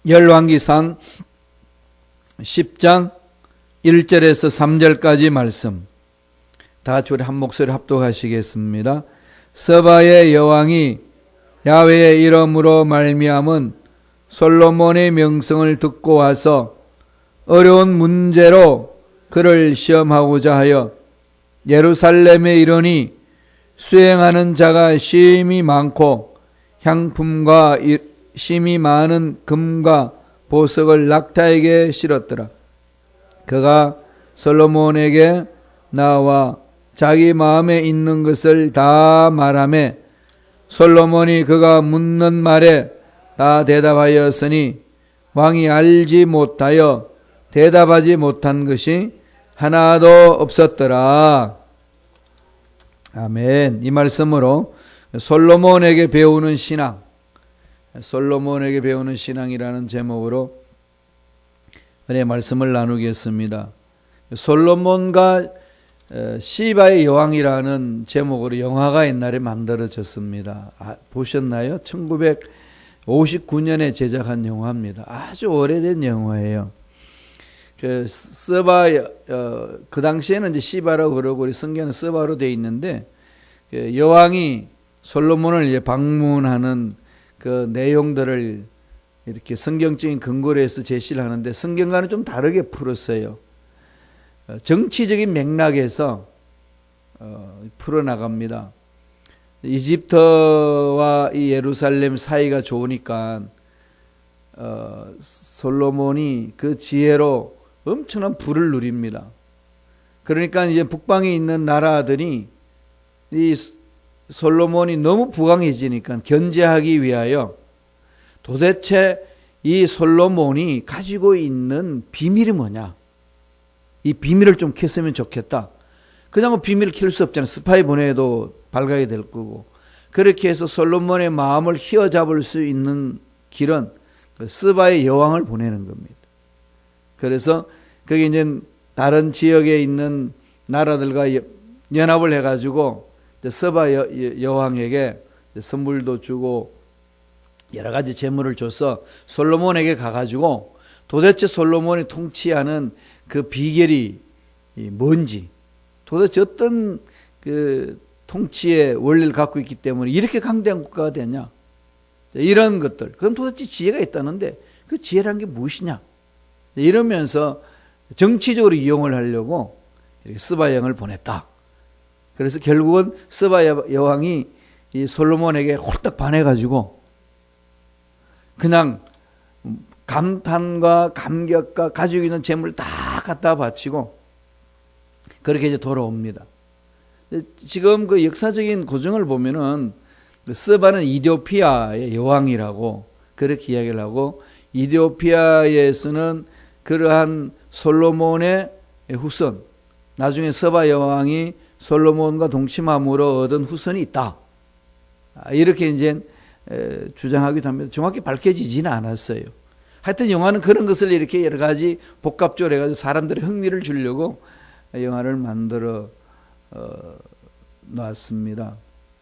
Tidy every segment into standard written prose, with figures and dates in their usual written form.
열왕기상 10장 1절에서 3절까지 말씀, 다 같이 우리 한 목소리 합독하시겠습니다. 서바의 여왕이 야훼의 이름으로 말미암은 솔로몬의 명성을 듣고 와서 어려운 문제로 그를 시험하고자 하여 예루살렘에 이르니 수행하는 자가 심히 많고 향품과 심히 많은 금과 보석을 낙타에게 실었더라. 그가 솔로몬에게 나와 자기 마음에 있는 것을 다 말하매 솔로몬이 그가 묻는 말에 다 대답하였으니 왕이 알지 못하여 대답하지 못한 것이 하나도 없었더라. 아멘. 이 말씀으로 솔로몬에게 배우는 신앙, 솔로몬에게 배우는 신앙이라는 제목으로 은혜의 말씀을 나누겠습니다. 솔로몬과 시바의 여왕이라는 제목으로 영화가 옛날에 만들어졌습니다. 보셨나요? 1959년에 제작한 영화입니다. 아주 오래된 영화예요. 그 당시에는 이제 시바라고 그러고 우리 성경은 스바로 되어 있는데, 여왕이 솔로몬을 이제 방문하는 그 내용들을 이렇게 성경적인 근거로 해서 제시를 하는데, 성경과는 좀 다르게 풀었어요. 정치적인 맥락에서 풀어나갑니다. 이집트와 이 예루살렘 사이가 좋으니까 솔로몬이 그 지혜로 엄청난 부를 누립니다. 그러니까 이제 북방에 있는 나라들이 이 솔로몬이 너무 부강해지니까 견제하기 위하여 도대체 이 솔로몬이 가지고 있는 비밀이 뭐냐, 이 비밀을 좀 캤으면 좋겠다. 그냥 비밀을 킬 수 없잖아요. 스파이 보내도 발각이 될 거고. 그렇게 해서 솔로몬의 마음을 휘어잡을 수 있는 길은 스바의 여왕을 보내는 겁니다. 그래서 거기 이제 다른 지역에 있는 나라들과 연합을 해가지고 스바 여왕에게 선물도 주고 여러 가지 재물을 줘서 솔로몬에게 가가지고 도대체 솔로몬이 통치하는 그 비결이 뭔지, 도대체 어떤 그 통치의 원리를 갖고 있기 때문에 이렇게 강대한 국가가 되냐, 이런 것들. 그럼 도대체 지혜가 있다는데 그 지혜란 게 무엇이냐, 이러면서 정치적으로 이용을 하려고 스바 여왕을 보냈다. 그래서 결국은 스바 여왕이 이 솔로몬에게 홀딱 반해가지고 그냥 감탄과 감격과 가지고 있는 재물을 다 갖다 바치고 그렇게 이제 돌아옵니다. 지금 그 역사적인 고증을 보면은 스바는 이디오피아의 여왕이라고 그렇게 이야기를 하고, 이디오피아에서는 그러한 솔로몬의 후손, 나중에 스바 여왕이 솔로몬과 동침함으로 얻은 후손이 있다, 이렇게 이제 주장하기도 합니다. 정확히 밝혀지지는 않았어요. 하여튼 영화는 그런 것을 이렇게 여러 가지 복합적으로 해가지고 사람들의 흥미를 주려고 영화를 만들어 놨습니다.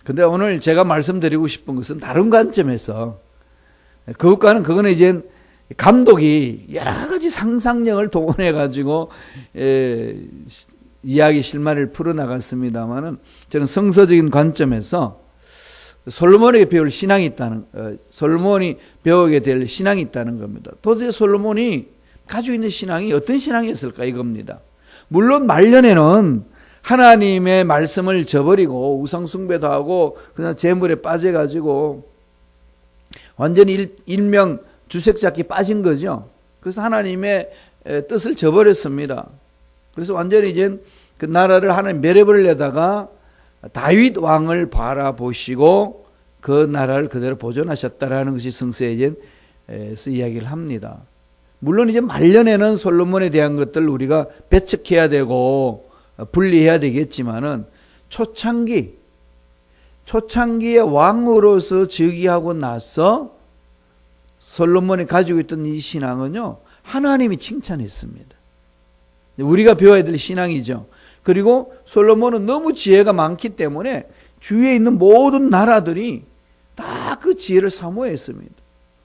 근데 오늘 제가 말씀드리고 싶은 것은 다른 관점에서, 그거는 이제 감독이 여러 가지 상상력을 동원해가지고 이야기 실마리를 풀어나갔습니다만은, 저는 성서적인 관점에서 솔로몬에게 배울 신앙이 있다는, 솔로몬이 배우게 될 신앙이 있다는 겁니다. 도대체 솔로몬이 가지고 있는 신앙이 어떤 신앙이었을까, 이겁니다. 물론 말년에는 하나님의 말씀을 저버리고 우상숭배도 하고 그냥 재물에 빠져가지고 완전히 일명 주색잡기 빠진 거죠. 그래서 하나님의 뜻을 저버렸습니다. 그래서 완전히 이제 그 나라를 하나님 멸해버리려다가 다윗 왕을 바라보시고 그 나라를 그대로 보존하셨다라는 것이 성서에서 이야기를 합니다. 물론 이제 말년에는 솔로몬에 대한 것들 우리가 배척해야 되고 분리해야 되겠지만은, 초창기의 왕으로서 즉위하고 나서 솔로몬이 가지고 있던 이 신앙은요, 하나님이 칭찬했습니다. 우리가 배워야 될 신앙이죠. 그리고 솔로몬은 너무 지혜가 많기 때문에 주위에 있는 모든 나라들이 다 그 지혜를 사모했습니다.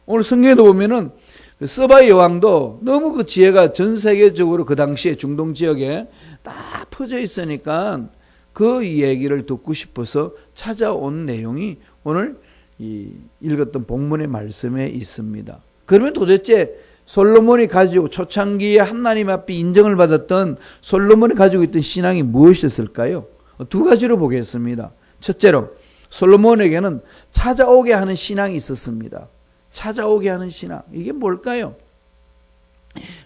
오늘 성경에도 보면은 서바 여왕도 너무 그 지혜가 전 세계적으로 그 당시에 중동 지역에 다 퍼져 있으니까 그 얘기를 듣고 싶어서 찾아온 내용이 오늘 읽었던 본문의 말씀에 있습니다. 그러면 도대체 솔로몬이 가지고 초창기에 하나님 앞에 인정을 받았던 솔로몬이 가지고 있던 신앙이 무엇이었을까요? 두 가지로 보겠습니다. 첫째로 솔로몬에게는 찾아오게 하는 신앙이 있었습니다. 찾아오게 하는 신앙. 이게 뭘까요?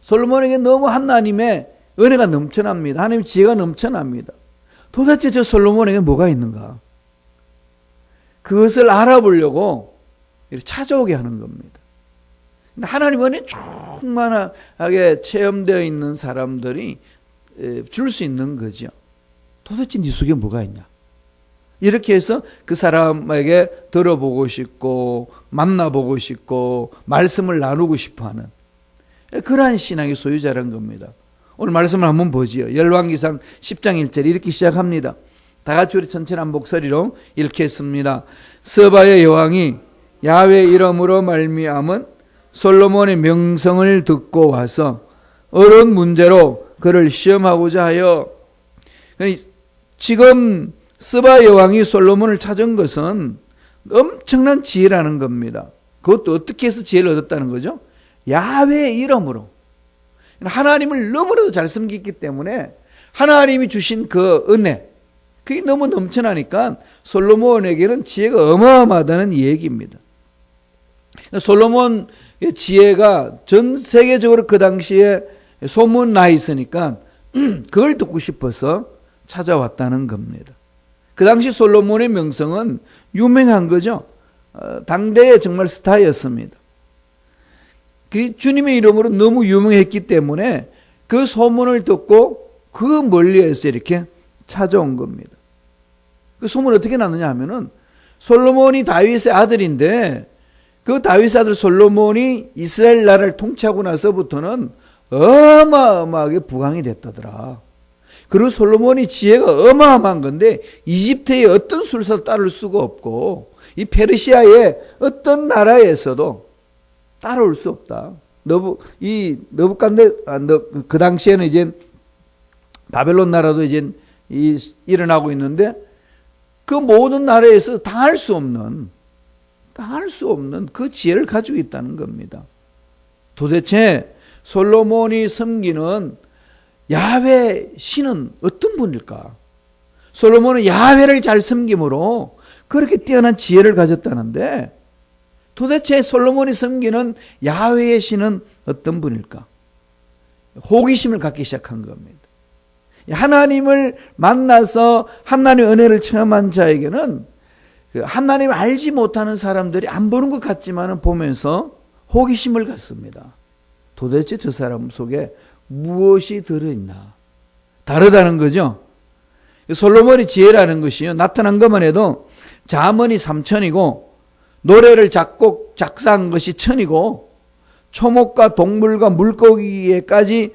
솔로몬에게 너무 하나님의 은혜가 넘쳐납니다. 하나님의 지혜가 넘쳐납니다. 도대체 저 솔로몬에게 뭐가 있는가? 그것을 알아보려고 찾아오게 하는 겁니다. 하나님 은혜 충만하게 체험되어 있는 사람들이 줄 수 있는 거죠. 도대체 네 속에 뭐가 있냐? 이렇게 해서 그 사람에게 들어보고 싶고 만나보고 싶고 말씀을 나누고 싶어하는 그러한 신앙의 소유자라는 겁니다. 오늘 말씀을 한번 보지요. 열왕기상 10장 1절 이렇게 시작합니다. 다 같이 우리 천천한 목소리로 읽겠습니다. 서바의 여왕이 야훼 이름으로 말미암은 솔로몬의 명성을 듣고 와서 어려운 문제로 그를 시험하고자 하여, 지금 서바 여왕이 솔로몬을 찾은 것은 엄청난 지혜라는 겁니다. 그것도 어떻게 해서 지혜를 얻었다는 거죠? 야훼의 이름으로. 하나님을 너무나도 잘 섬기기 때문에 하나님이 주신 그 은혜, 그게 너무 넘쳐나니까 솔로몬에게는 지혜가 어마어마하다는 얘기입니다. 솔로몬의 지혜가 전 세계적으로 그 당시에 소문나 있으니까 그걸 듣고 싶어서 찾아왔다는 겁니다. 그 당시 솔로몬의 명성은 유명한 거죠. 당대의 정말 스타였습니다. 그 주님의 이름으로 너무 유명했기 때문에 그 소문을 듣고 그 멀리에서 이렇게 찾아온 겁니다. 그 소문이 어떻게 났느냐 하면은 솔로몬이 다윗의 아들인데 그 다윗의 아들 솔로몬이 이스라엘 나라를 통치하고 나서부터는 어마어마하게 부강이 됐다더라. 그리고 솔로몬이 지혜가 어마어마한 건데 이집트의 어떤 술사도 따를 수가 없고 이 페르시아의 어떤 나라에서도 따라올 수 없다. 그 당시에는 이제 바벨론 나라도 이제 일어나고 있는데 그 모든 나라에서 당할 수 없는 그 지혜를 가지고 있다는 겁니다. 도대체 솔로몬이 섬기는 야훼 신은 어떤 분일까? 솔로몬은 야훼를 잘 섬김으로 그렇게 뛰어난 지혜를 가졌다는데 도대체 솔로몬이 섬기는 야훼의 신은 어떤 분일까? 호기심을 갖기 시작한 겁니다. 하나님을 만나서 하나님의 은혜를 체험한 자에게는 하나님을 알지 못하는 사람들이 안 보는 것 같지만 보면서 호기심을 갖습니다. 도대체 저 사람 속에 무엇이 들어있나? 다르다는 거죠. 솔로몬의 지혜라는 것이요, 나타난 것만 해도 자문이 3천이고 노래를 작사한 것이 1,000이고 초목과 동물과 물고기에까지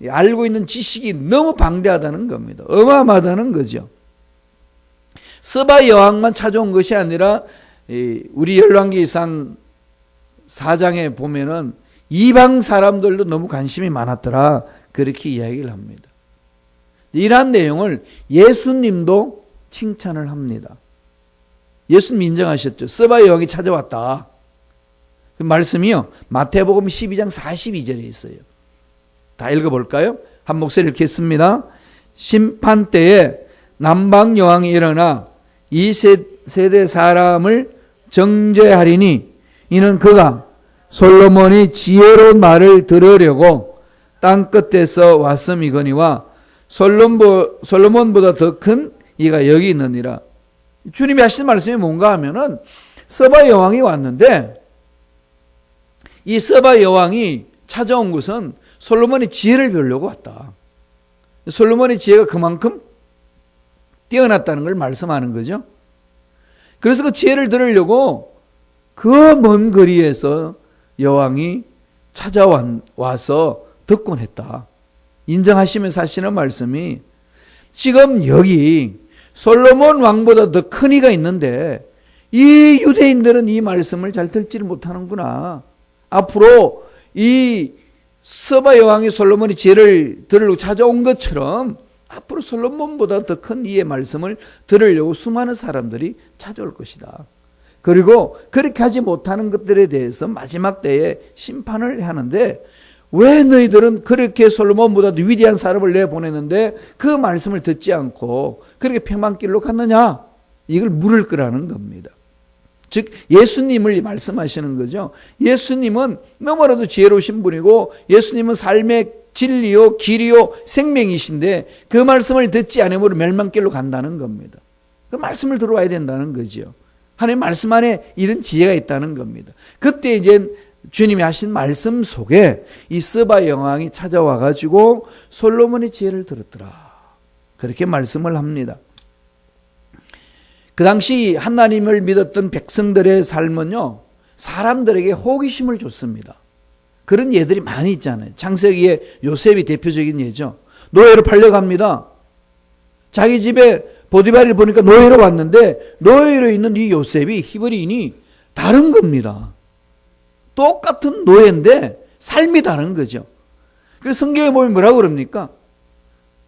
알고 있는 지식이 너무 방대하다는 겁니다. 어마어마하다는 거죠. 서바 여왕만 찾아온 것이 아니라 우리 열왕기상 4장에 보면은 이방 사람들도 너무 관심이 많았더라. 그렇게 이야기를 합니다. 이러한 내용을 예수님도 칭찬을 합니다. 예수님 인정하셨죠. 서바 여왕이 찾아왔다. 그 말씀이요, 마태복음 12장 42절에 있어요. 다 읽어볼까요? 한 목소리 읽겠습니다. 심판 때에 남방 여왕이 일어나 이 세대 사람을 정죄하리니 이는 그가 솔로몬이 지혜로운 말을 들으려고 땅 끝에서 왔음이거니와 솔로몬보다 더 큰 이가 여기 있느니라. 주님이 하신 말씀이 뭔가 하면은 서바 여왕이 왔는데 이 서바 여왕이 찾아온 것은 솔로몬의 지혜를 배우려고 왔다. 솔로몬의 지혜가 그만큼 뛰어났다는 걸 말씀하는 거죠. 그래서 그 지혜를 들으려고 그 먼 거리에서 여왕이 찾아와서 듣곤 했다. 인정하시면서 하시는 말씀이 지금 여기 솔로몬 왕보다 더 큰 이가 있는데 이 유대인들은 이 말씀을 잘 듣지를 못하는구나. 앞으로 이 서바 여왕이 솔로몬이 지혜를 들으려고 찾아온 것처럼 앞으로 솔로몬보다 더 큰 이의 말씀을 들으려고 수많은 사람들이 찾아올 것이다. 그리고 그렇게 하지 못하는 것들에 대해서 마지막 때에 심판을 하는데, 왜 너희들은 그렇게 솔로몬보다도 위대한 사람을 내보내는데 그 말씀을 듣지 않고 그렇게 평만길로 갔느냐? 이걸 물을 거라는 겁니다. 즉 예수님을 말씀하시는 거죠. 예수님은 너무나도 지혜로우신 분이고 예수님은 삶의 진리요 길이요 생명이신데 그 말씀을 듣지 않으므로 멸망길로 간다는 겁니다. 그 말씀을 들어와야 된다는 거죠. 하나님 말씀 안에 이런 지혜가 있다는 겁니다. 그때 이제 주님이 하신 말씀 속에 이 스바 여왕이 찾아와 가지고 솔로몬의 지혜를 들었더라, 그렇게 말씀을 합니다. 그 당시 하나님을 믿었던 백성들의 삶은요, 사람들에게 호기심을 줬습니다. 그런 예들이 많이 있잖아요. 창세기에 요셉이 대표적인 예죠. 노예로 팔려갑니다. 자기 집에 보디발을 보니까 노예로 왔는데 노예로 있는 이 요셉이 히브리인이 다른 겁니다. 똑같은 노예인데 삶이 다른 거죠. 그래서 성경에 보면 뭐라고 그럽니까?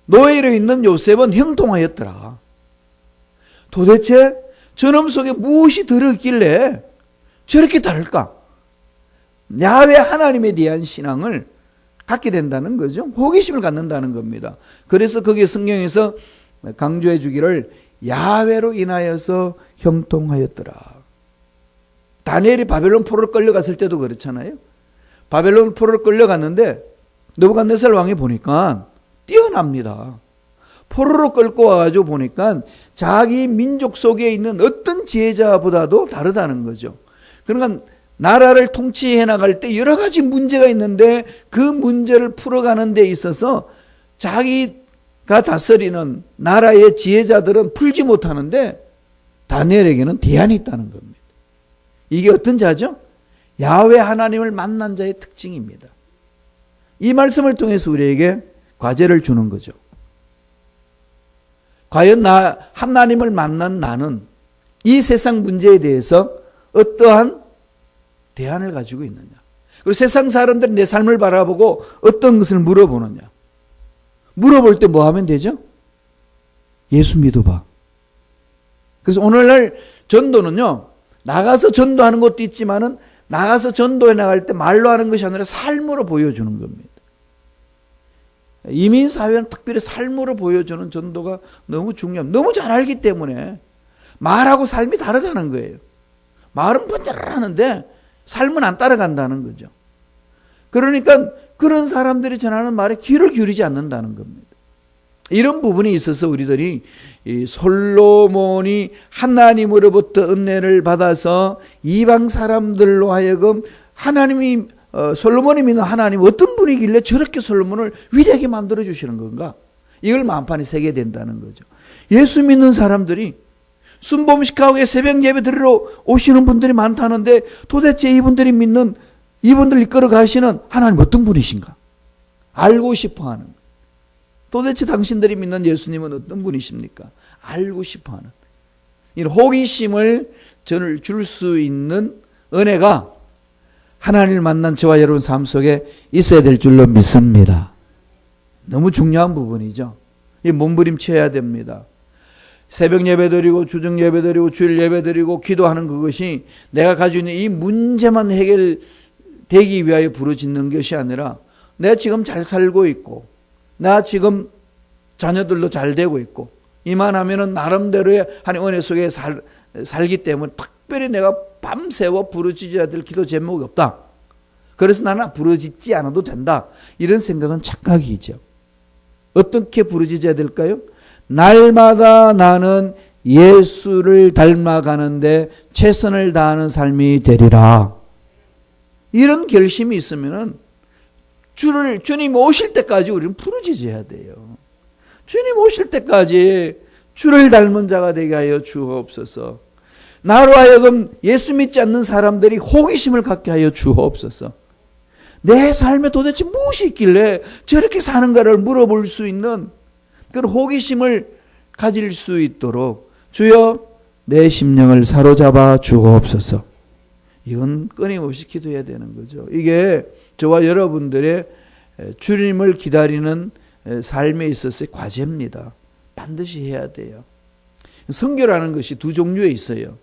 노예로 있는 요셉은 형통하였더라. 도대체 저놈 속에 무엇이 들어있길래 저렇게 다를까? 야훼 하나님에 대한 신앙을 갖게 된다는 거죠. 호기심을 갖는다는 겁니다. 그래서 거기에 성경에서 강조해 주기를 야훼로 인하여서 형통하였더라. 다니엘이 바벨론 포로로 끌려갔을 때도 그렇잖아요. 바벨론 포로로 끌려갔는데 느부갓네살 왕이 보니까 뛰어납니다. 포로로 끌고 와가지고 보니까 자기 민족 속에 있는 어떤 지혜자보다도 다르다는 거죠. 그러니까 나라를 통치해 나갈 때 여러 가지 문제가 있는데 그 문제를 풀어가는 데 있어서 자기가 다스리는 나라의 지혜자들은 풀지 못하는데 다니엘에게는 대안이 있다는 겁니다. 이게 어떤 자죠? 야훼 하나님을 만난 자의 특징입니다. 이 말씀을 통해서 우리에게 과제를 주는 거죠. 과연 하나님을 만난 나는 이 세상 문제에 대해서 어떠한 대안을 가지고 있느냐? 그리고 세상 사람들이 내 삶을 바라보고 어떤 것을 물어보느냐? 물어볼 때 뭐 하면 되죠? 예수 믿어봐. 그래서 오늘날 전도는요, 나가서 전도하는 것도 있지만은 나가서 전도해 나갈 때 말로 하는 것이 아니라 삶으로 보여주는 겁니다. 이민사회는 특별히 삶으로 보여주는 전도가 너무 중요합니다. 너무 잘 알기 때문에 말하고 삶이 다르다는 거예요. 말은 번쩍하는데 삶은 안 따라간다는 거죠. 그러니까 그런 사람들이 전하는 말에 귀를 기울이지 않는다는 겁니다. 이런 부분이 있어서 우리들이 이 솔로몬이 하나님으로부터 은혜를 받아서 이방 사람들로 하여금 하나님이 솔로몬이 믿는 하나님 어떤 분이길래 저렇게 솔로몬을 위대하게 만들어 주시는 건가? 이걸 마음판에 새게 된다는 거죠. 예수 믿는 사람들이 순범식하게 새벽 예배 드리러 오시는 분들이 많다는데 도대체 이분들이 믿는, 이분들 이끌어 가시는 하나님 어떤 분이신가? 알고 싶어하는. 도대체 당신들이 믿는 예수님은 어떤 분이십니까? 알고 싶어하는. 이런 호기심을 줄 수 있는 은혜가 하나님을 만난 저와 여러분 삶 속에 있어야 될 줄로 믿습니다. 너무 중요한 부분이죠. 이 몸부림쳐야 됩니다. 새벽 예배 드리고 주중 예배 드리고 주일 예배 드리고 기도하는 그것이 내가 가지고 있는 이 문제만 해결되기 위하여 부르짖는 것이 아니라 내가 지금 잘 살고 있고 나 지금 자녀들도 잘 되고 있고 이만하면은 나름대로의 하나님 은혜 속에 살기 때문에 특별히 내가 밤새워 부르짖어야 될 기도 제목이 없다. 그래서 나는 부르짖지 않아도 된다. 이런 생각은 착각이죠. 어떻게 부르짖어야 될까요? 날마다 나는 예수를 닮아가는데 최선을 다하는 삶이 되리라. 이런 결심이 있으면은 주님 오실 때까지 우리는 부르짖어야 돼요. 주님 오실 때까지 주를 닮은 자가 되게 하여 주옵소서. 나로 하여금 예수 믿지 않는 사람들이 호기심을 갖게 하여 주옵소서. 내 삶에 도대체 무엇이 있길래 저렇게 사는가를 물어볼 수 있는 그런 호기심을 가질 수 있도록 주여 내 심령을 사로잡아 주옵소서. 이건 끊임없이 기도해야 되는 거죠. 이게 저와 여러분들의 주님을 기다리는 삶에 있어서의 과제입니다. 반드시 해야 돼요. 선교라는 것이 두 종류에 있어요.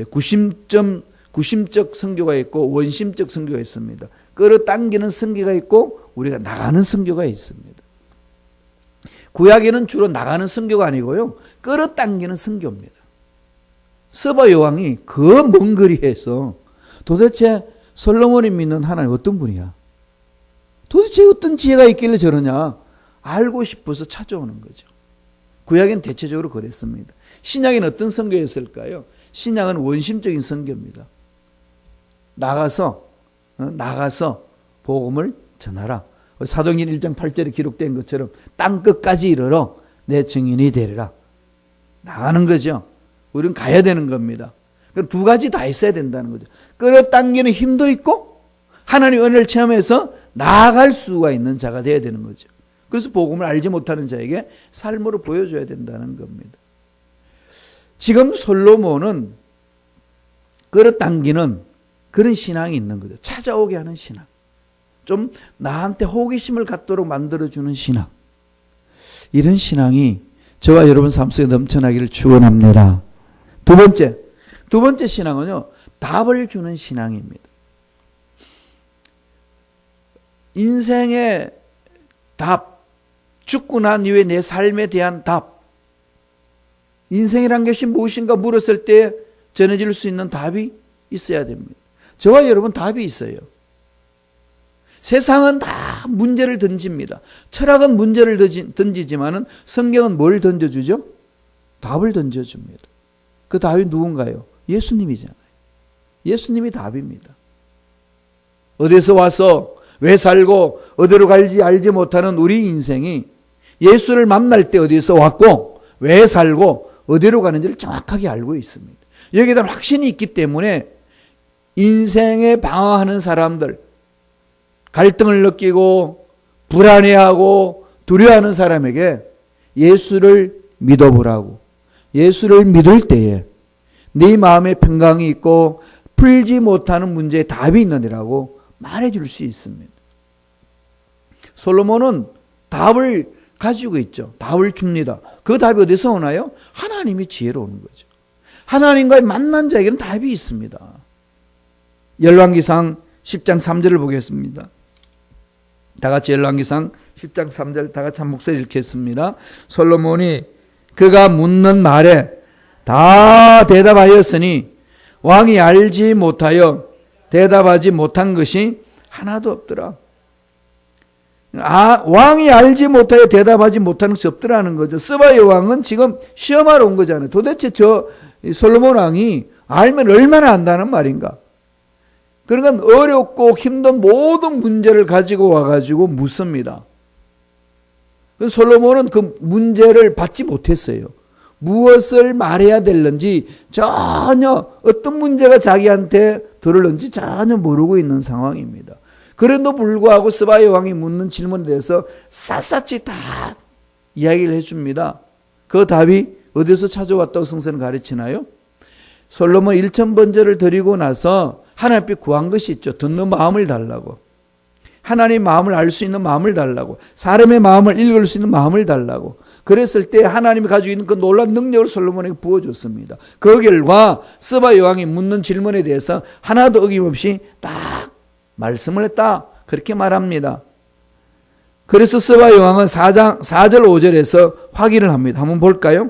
구심적 선교가 있고 원심적 선교가 있습니다. 끌어당기는 선교가 있고 우리가 나가는 선교가 있습니다. 구약에는 주로 나가는 선교가 아니고요, 끌어당기는 선교입니다. 스바 여왕이 그 먼 거리에서 도대체 솔로몬이 믿는 하나님 어떤 분이야? 도대체 어떤 지혜가 있길래 저러냐? 알고 싶어서 찾아오는 거죠. 구약은 대체적으로 그랬습니다. 신약은 어떤 선교였을까요? 신약은 원심적인 선교입니다. 나가서 복음을 전하라. 사도행전 1장 8절에 기록된 것처럼 땅 끝까지 이르러 내 증인이 되리라. 나가는 거죠. 우리는 가야 되는 겁니다. 그럼 두 가지 다 있어야 된다는 거죠. 끌어당기는 힘도 있고 하나님 은혜를 체험해서 나아갈 수가 있는 자가 되어야 되는 거죠. 그래서 복음을 알지 못하는 자에게 삶으로 보여줘야 된다는 겁니다. 지금 솔로몬은 끌어당기는 그런 신앙이 있는 거죠. 찾아오게 하는 신앙. 좀 나한테 호기심을 갖도록 만들어주는 신앙. 이런 신앙이 저와 여러분 삶 속에 넘쳐나기를 축원합니다. 두 번째 신앙은요, 답을 주는 신앙입니다. 인생의 답, 죽고 난 이후에 내 삶에 대한 답, 인생이란 것이 무엇인가 물었을 때 전해질 수 있는 답이 있어야 됩니다. 저와 여러분 답이 있어요. 세상은 다 문제를 던집니다. 철학은 문제를 던지지만은 성경은 뭘 던져주죠? 답을 던져줍니다. 그 답이 누군가요? 예수님이잖아요. 예수님이 답입니다. 어디서 와서 왜 살고 어디로 갈지 알지 못하는 우리 인생이 예수를 만날 때 어디서 왔고 왜 살고 어디로 가는지를 정확하게 알고 있습니다. 여기에 대한 확신이 있기 때문에 인생에 방황하는 사람들, 갈등을 느끼고 불안해하고 두려워하는 사람에게 예수를 믿어보라고, 예수를 믿을 때에 네 마음에 평강이 있고 풀지 못하는 문제에 답이 있느니라고 말해줄 수 있습니다. 솔로몬은 답을 가지고 있죠. 답을 줍니다. 그 답이 어디서 오나요? 하나님이 지혜로 오는 거죠. 하나님과의 만난 자에게는 답이 있습니다. 열왕기상 10장 3절을 보겠습니다. 다 같이 열왕기상 10장 3절 다 같이 한 목소리 읽겠습니다. 솔로몬이 그가 묻는 말에 다 대답하였으니 왕이 알지 못하여 대답하지 못한 것이 하나도 없더라. 왕이 알지 못하여 대답하지 못하는 것이 없더라는 거죠. 스바의 왕은 지금 시험하러 온 거잖아요. 도대체 저 솔로몬 왕이 알면 얼마나 안다는 말인가. 그러니까 어렵고 힘든 모든 문제를 가지고 와가지고 묻습니다. 솔로몬은 그 문제를 받지 못했어요. 무엇을 말해야 될는지 전혀, 어떤 문제가 자기한테 들을는지 전혀 모르고 있는 상황입니다. 그래도 불구하고 스바의 왕이 묻는 질문에 대해서 샅샅이 다 이야기를 해줍니다. 그 답이 어디서 찾아왔다고 성서는 가르치나요? 솔로몬 1000번제를 드리고 나서 하나님 앞에 구한 것이 있죠. 듣는 마음을 달라고. 하나님 마음을 알 수 있는 마음을 달라고. 사람의 마음을 읽을 수 있는 마음을 달라고. 그랬을 때 하나님이 가지고 있는 그 놀라운 능력을 솔로몬에게 부어줬습니다. 그 결과 스바 여왕이 묻는 질문에 대해서 하나도 어김없이 딱 말씀을 했다. 그렇게 말합니다. 그래서 스바 여왕은 4절 5절에서 확인을 합니다. 한번 볼까요?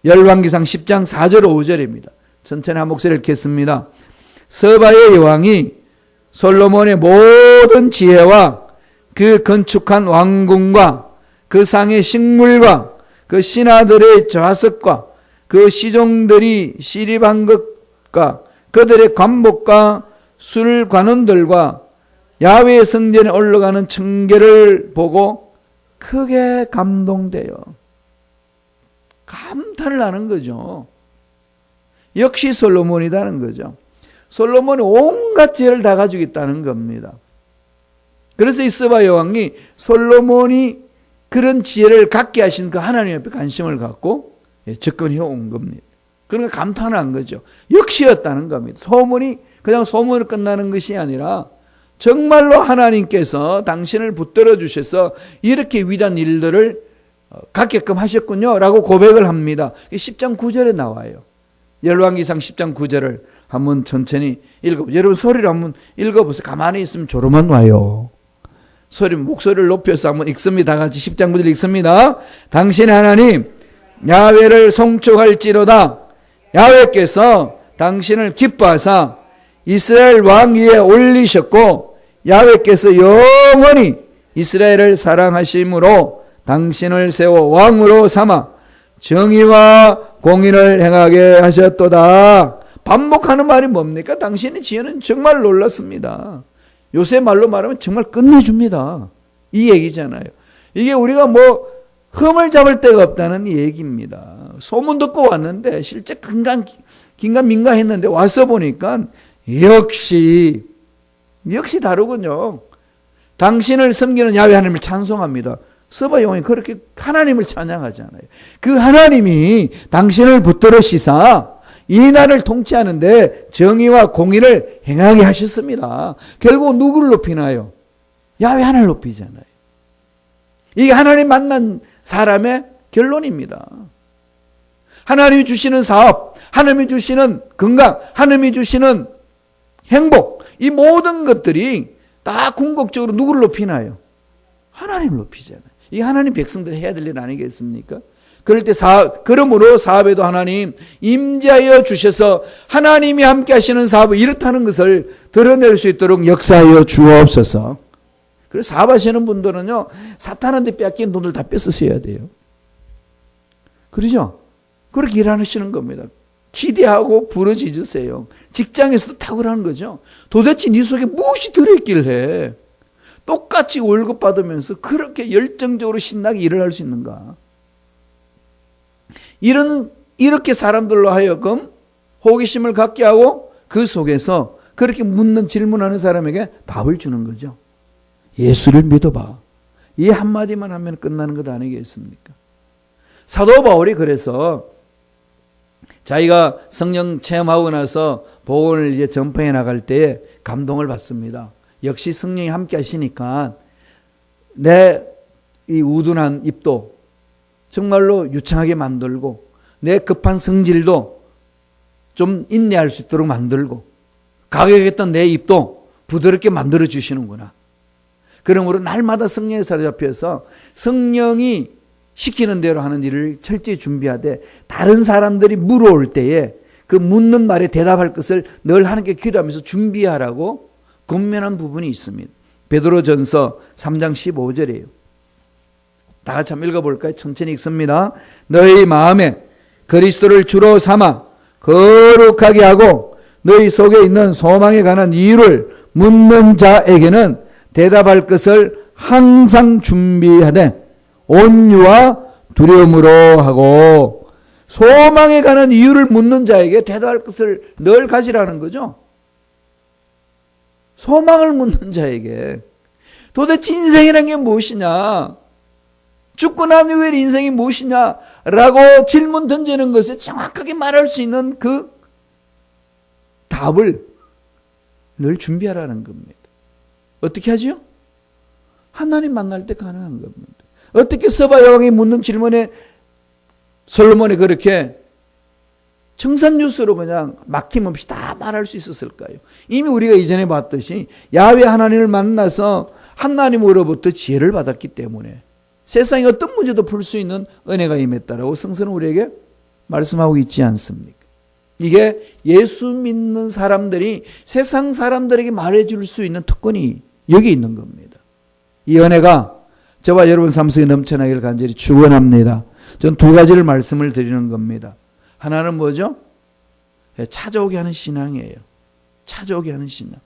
열왕기상 10장 4절 5절입니다. 천천히 한 목소리 읽겠습니다. 스바의 여왕이 솔로몬의 모든 지혜와 그 건축한 왕궁과 그 상의 식물과 그 신하들의 좌석과 그 시종들이 시립한 것과 그들의 관목과 술 관원들과 야훼의 성전에 올라가는 청계를 보고 크게 감동돼요. 감탄을 하는 거죠. 역시 솔로몬이라는 거죠. 솔로몬이 온갖 지혜를 다 가지고 있다는 겁니다. 그래서 이 스바 여왕이 솔로몬이 그런 지혜를 갖게 하신 그 하나님 앞에 관심을 갖고 접근해 온 겁니다. 그러니까 감탄을 한 거죠. 역시였다는 겁니다. 소문이 그냥 소문으로 끝나는 것이 아니라 정말로 하나님께서 당신을 붙들어 주셔서 이렇게 위대한 일들을 갖게끔 하셨군요 라고 고백을 합니다. 10장 9절에 나와요. 열왕기상 10장 9절을 한번 천천히 읽어보세요. 여러분 소리로 한번 읽어보세요. 가만히 있으면 졸음만 와요. 목소리를 높여서 한번 읽습니다. 다 같이 10장 9절 읽습니다. 당신 하나님 야훼를 송축할지로다. 야훼께서 당신을 기뻐하사 이스라엘 왕 위에 올리셨고 야훼께서 영원히 이스라엘을 사랑하심으로 당신을 세워 왕으로 삼아 정의와 공의를 행하게 하셨도다. 반복하는 말이 뭡니까? 당신의 지혜는 정말 놀랐습니다. 요새 말로 말하면 정말 끝내줍니다. 이 얘기잖아요. 이게 우리가 뭐 흠을 잡을 데가 없다는 얘기입니다. 소문 듣고 왔는데 실제 긴가민가 했는데 와서 보니까 역시 다르군요. 당신을 섬기는 야훼 하나님을 찬송합니다. 서바 용이 그렇게 하나님을 찬양하잖아요. 그 하나님이 당신을 붙들으시사 이 나라를 통치하는데 정의와 공의를 행하게 하셨습니다. 결국 누구를 높이나요? 야훼 하나님을 높이잖아요. 이게 하나님 만난 사람의 결론입니다. 하나님이 주시는 사업, 하나님이 주시는 건강, 하나님이 주시는 행복, 이 모든 것들이 다 궁극적으로 누구를 높이나요? 하나님을 높이잖아요. 이 하나님 백성들이 해야 될 일 아니겠습니까? 그럴 때 그러므로 사업에도 하나님 임재하여 주셔서 하나님이 함께 하시는 사업을 이렇다는 것을 드러낼 수 있도록 역사하여 주옵소서. 그래서 사업하시는 분들은요, 사탄한테 뺏긴 돈을 다 뺏으셔야 돼요. 그러죠? 그렇게 일하시는 겁니다. 기대하고 부르짖으세요. 직장에서도 탁월한 거죠. 도대체 네 속에 무엇이 들어있길래 똑같이 월급 받으면서 그렇게 열정적으로 신나게 일을 할 수 있는가? 이렇게 사람들로 하여금 호기심을 갖게 하고 그 속에서 그렇게 묻는 질문하는 사람에게 답을 주는 거죠. 예수를 믿어봐. 이 한마디만 하면 끝나는 것 아니겠습니까? 사도 바울이 그래서 자기가 성령 체험하고 나서 복음을 이제 전파해 나갈 때에 감동을 받습니다. 역시 성령이 함께 하시니까 내 이 우둔한 입도 정말로 유창하게 만들고 내 급한 성질도 좀 인내할 수 있도록 만들고 가격했던 내 입도 부드럽게 만들어 주시는구나. 그러므로 날마다 성령에 사로잡혀서 성령이 시키는 대로 하는 일을 철저히 준비하되 다른 사람들이 물어올 때에 그 묻는 말에 대답할 것을 늘 하나님께 기도하면서 준비하라고 권면한 부분이 있습니다. 베드로전서 3장 15절이에요. 다 같이 한번 읽어볼까요? 천천히 읽습니다. 너희 마음에 그리스도를 주로 삼아 거룩하게 하고 너희 속에 있는 소망에 관한 이유를 묻는 자에게는 대답할 것을 항상 준비하되 온유와 두려움으로 하고 소망에 관한 이유를 묻는 자에게 대답할 것을 늘 가지라는 거죠. 소망을 묻는 자에게 도대체 인생이라는 게 무엇이냐? 죽고 난 후에 인생이 무엇이냐라고 질문 던지는 것에 정확하게 말할 수 있는 그 답을 늘 준비하라는 겁니다. 어떻게 하죠? 하나님 만날 때 가능한 겁니다. 어떻게 서바 여왕이 묻는 질문에 솔로몬이 그렇게 청산유수로 그냥 막힘없이 다 말할 수 있었을까요? 이미 우리가 이전에 봤듯이 야훼 하나님을 만나서 하나님으로부터 지혜를 받았기 때문에 세상의 어떤 문제도 풀 수 있는 은혜가 임했다라고 성서는 우리에게 말씀하고 있지 않습니까? 이게 예수 믿는 사람들이 세상 사람들에게 말해줄 수 있는 특권이 여기 있는 겁니다. 이 은혜가 저와 여러분 삶 속에 넘쳐나기를 간절히 축원합니다. 전 두 가지를 말씀을 드리는 겁니다. 하나는 뭐죠? 찾아오게 하는 신앙이에요. 찾아오게 하는 신앙.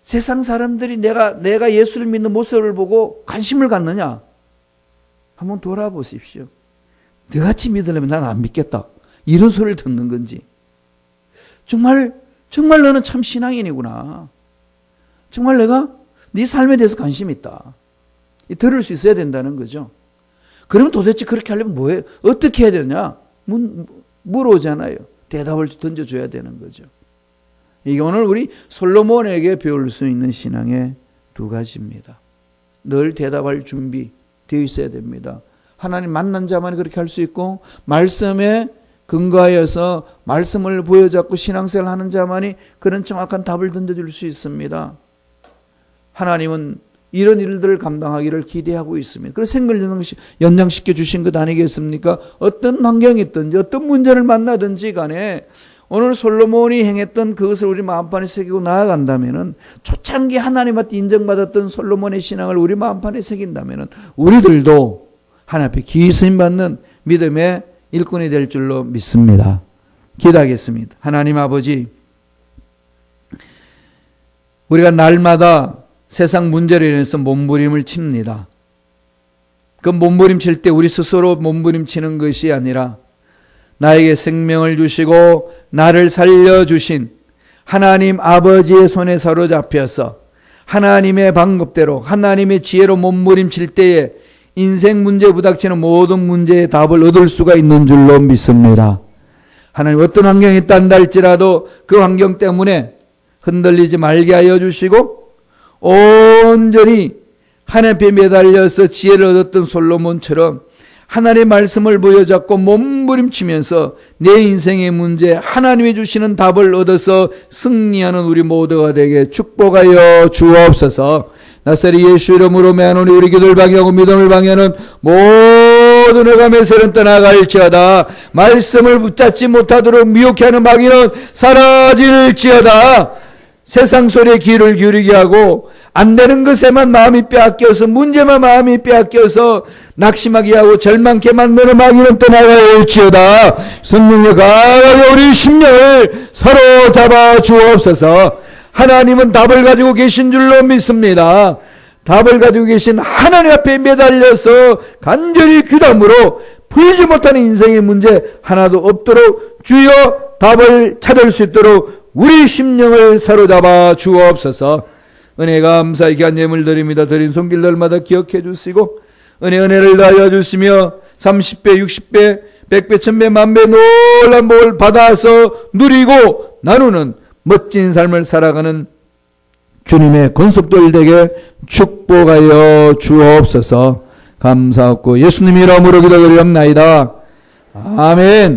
세상 사람들이 내가 예수를 믿는 모습을 보고 관심을 갖느냐? 한번 돌아보십시오. 너같이 믿으려면 나는 안 믿겠다. 이런 소리를 듣는 건지. 정말 너는 참 신앙인이구나. 정말 내가 네 삶에 대해서 관심이 있다. 들을 수 있어야 된다는 거죠. 그러면 도대체 그렇게 하려면 뭐해? 어떻게 해야 되냐? 물어오잖아요. 대답을 던져줘야 되는 거죠. 이게 오늘 우리 솔로몬에게 배울 수 있는 신앙의 두 가지입니다. 늘 대답할 준비 되어 있어야 됩니다. 하나님 만난 자만이 그렇게 할 수 있고, 말씀에 근거하여서 말씀을 보여잡고 신앙생활 하는 자만이 그런 정확한 답을 던져줄 수 있습니다. 하나님은 이런 일들을 감당하기를 기대하고 있습니다. 그래서 생을 연장시켜 주신 것 아니겠습니까? 어떤 환경이 있든지 어떤 문제를 만나든지 간에 오늘 솔로몬이 행했던 그것을 우리 마음판에 새기고 나아간다면은, 초창기 하나님한테 인정받았던 솔로몬의 신앙을 우리 마음판에 새긴다면은 우리들도 하나님 앞에 기수임 받는 믿음의 일꾼이 될 줄로 믿습니다. 기도하겠습니다. 하나님 아버지, 우리가 날마다 세상 문제로 인해서 몸부림을 칩니다. 그 몸부림칠 때 우리 스스로 몸부림치는 것이 아니라 나에게 생명을 주시고 나를 살려주신 하나님 아버지의 손에 사로잡혀서 하나님의 방법대로 하나님의 지혜로 몸부림칠 때에 인생 문제에 부닥치는 모든 문제의 답을 얻을 수가 있는 줄로 믿습니다. 하나님, 어떤 환경이 있단다 할지라도 그 환경 때문에 흔들리지 말게 하여 주시고 온전히 하나님 앞에 매달려서 지혜를 얻었던 솔로몬처럼 하나님의 말씀을 보여잡고 몸부림치면서 내 인생의 문제 하나님이 주시는 답을 얻어서 승리하는 우리 모두가 되게 축복하여 주옵소서. 나사렛 예수 이름으로 매하노니 우리 기도를 방해하고 믿음을 방해하는 모든 의가 매세는 떠나갈지어다. 말씀을 붙잡지 못하도록 미혹해 하는 마귀는 사라질지어다. 세상 소리에 귀를 기울이게 하고 안 되는 것에만 마음이 빼앗겨서, 문제만 마음이 빼앗겨서 낙심하게 하고 절망케 만드는 마귀는 떠나갈지어다. 성령의 강하게 우리 심령을 사로잡아 주옵소서. 하나님은 답을 가지고 계신 줄로 믿습니다. 답을 가지고 계신 하나님 앞에 매달려서 간절히 귀담으로 풀지 못하는 인생의 문제 하나도 없도록 주여 답을 찾을 수 있도록 우리 심령을 사로잡아 주옵소서. 은혜 감사의 귀한 예물 드립니다. 드린 손길들마다 기억해 주시고 은혜를 더하여 주시며 30배 60배 100배 1000배 만배 놀란 복을 받아서 누리고 나누는 멋진 삶을 살아가는 주님의 권속들 되게 축복하여 주옵소서. 감사하고 예수님 이름으로 기도드리옵나이다. 아멘.